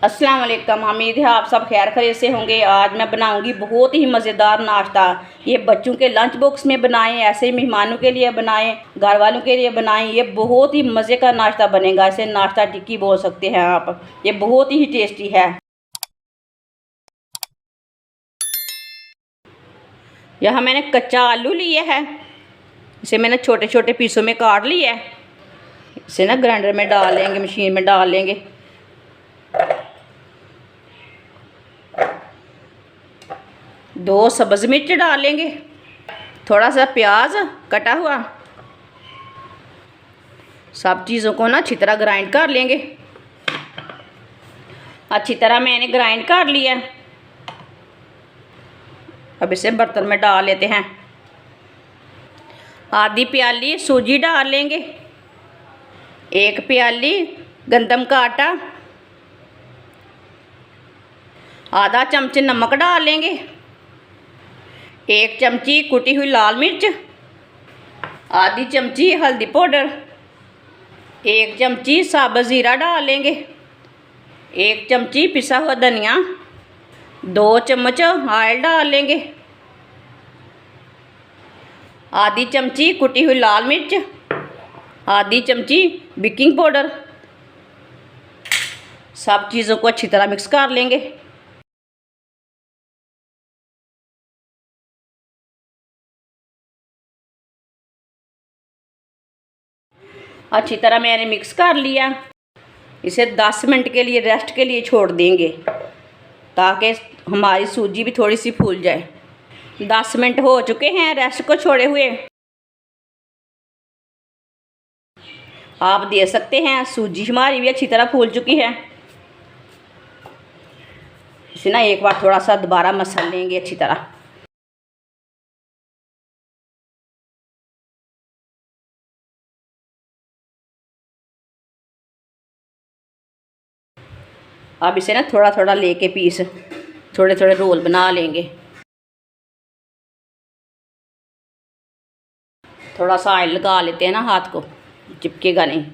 अस्सलाम वालेकुम। उम्मीद है आप सब खैर खैरियत से होंगे। आज मैं बनाऊंगी बहुत ही मज़ेदार नाश्ता। ये बच्चों के लंच बॉक्स में बनाएं, ऐसे ही मेहमानों के लिए बनाएं, घर वालों के लिए बनाएं। ये बहुत ही मज़े का नाश्ता बनेगा। इसे नाश्ता टिक्की बोल सकते हैं आप। ये बहुत ही टेस्टी है। यहाँ मैंने कच्चा आलू लिया है। इसे मैंने छोटे छोटे पीसों में काट लिया है। इसे ना ग्राइंडर में डाल लेंगे, मशीन में डाल लेंगे। दो सब्ज़ मिर्च डाल लेंगे, थोड़ा सा प्याज कटा हुआ। सब चीज़ों को ना अच्छी तरह ग्राइंड कर लेंगे। अच्छी तरह मैंने ग्राइंड कर लिया। अब इसे बर्तन में डाल लेते हैं। आधी प्याली सूजी डाल लेंगे, एक प्याली गंदम का आटा, आधा चमच नमक डाल लेंगे, एक चमची कुटी हुई लाल मिर्च, आधी चमची हल्दी पाउडर, एक चमची साबुत ज़ीरा डाल लेंगे, एक चमची पिसा हुआ धनिया, 2 चम्मच ऑयल डाल लेंगे, आधी चमची कुटी हुई लाल मिर्च, आधी चमची बेकिंग पाउडर। सब चीज़ों को अच्छी तरह मिक्स कर लेंगे। अच्छी तरह मैंने मिक्स कर लिया। इसे 10 मिनट के लिए रेस्ट के लिए छोड़ देंगे ताकि हमारी सूजी भी थोड़ी सी फूल जाए। 10 मिनट हो चुके हैं रेस्ट को छोड़े हुए। आप देख सकते हैं सूजी हमारी भी अच्छी तरह फूल चुकी है। इसे ना एक बार थोड़ा सा दोबारा मसल लेंगे अच्छी तरह। अब इसे ना थोड़ा थोड़ा लेके पीस थोड़े थोड़े रोल बना लेंगे। थोड़ा सा ऑयल लगा लेते हैं ना, हाथ को चिपकेगा नहीं।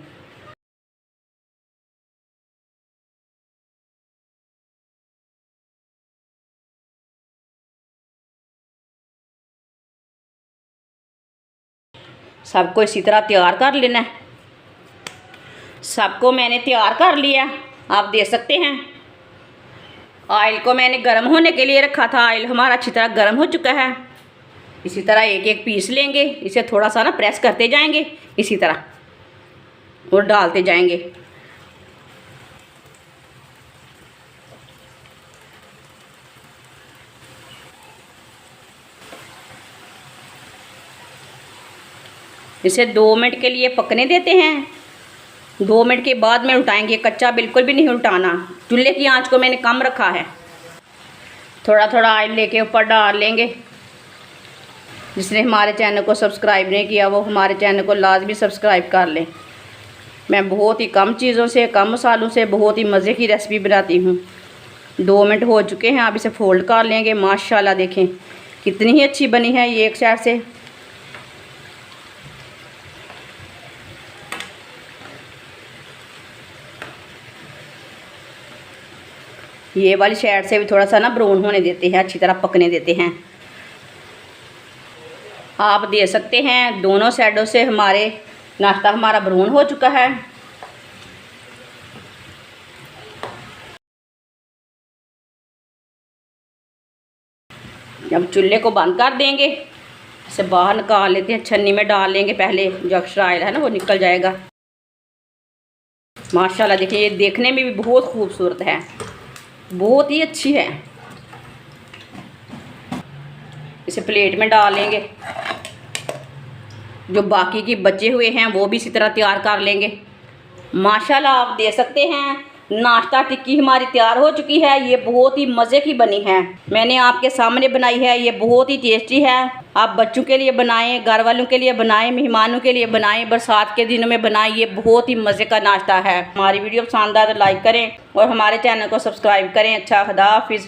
सबको इसी तरह तैयार कर लेना है। सबको मैंने तैयार कर लिया। आप देख सकते हैं ऑयल को मैंने गर्म होने के लिए रखा था। ऑयल हमारा अच्छी तरह गर्म हो चुका है। इसी तरह एक एक पीस लेंगे। इसे थोड़ा सा ना प्रेस करते जाएंगे इसी तरह और डालते जाएंगे। इसे 2 मिनट के लिए पकने देते हैं। 2 मिनट के बाद में उल्टाएंगे। कच्चा बिल्कुल भी नहीं उल्टाना। चूल्हे की आंच को मैंने कम रखा है। थोड़ा थोड़ा ऑयल लेके ऊपर डाल लेंगे। जिसने हमारे चैनल को सब्सक्राइब नहीं किया वो हमारे चैनल को लाजमी सब्सक्राइब कर लें। मैं बहुत ही कम चीज़ों से, कम मसालों से बहुत ही मज़े की रेसिपी बनाती हूँ। 2 मिनट हो चुके हैं। आप इसे फोल्ड कर लेंगे। माशाल्लाह देखें कितनी ही अच्छी बनी है ये एक साइड से। ये वाली साइड से भी थोड़ा सा ना ब्राउन होने देते हैं, अच्छी तरह पकने देते हैं। आप देख सकते हैं दोनों साइडों से हमारे नाश्ता हमारा ब्राउन हो चुका है। अब चूल्हे को बंद कर देंगे। इसे बाहर निकाल लेते हैं। छन्नी में डाल लेंगे पहले। जो एक्स्ट्रा ऑयल है ना वो निकल जाएगा। माशाल्लाह देखिए ये देखने में भी बहुत खूबसूरत है, बहुत ही अच्छी है। इसे प्लेट में डाल लेंगे। जो बाकी की बचे हुए हैं वो भी इसी तरह तैयार कर लेंगे। माशाल्लाह आप देख सकते हैं नाश्ता टिक्की हमारी तैयार हो चुकी है। ये बहुत ही मज़े की बनी है। मैंने आपके सामने बनाई है। ये बहुत ही टेस्टी है। आप बच्चों के लिए बनाएं, घर वालों के लिए बनाएं, मेहमानों के लिए बनाएं, बरसात के दिनों में बनाएं। ये बहुत ही मज़े का नाश्ता है। हमारी वीडियो पसंद आए तो लाइक करें और हमारे चैनल को सब्सक्राइब करें। अच्छा, खुदा हाफिज़।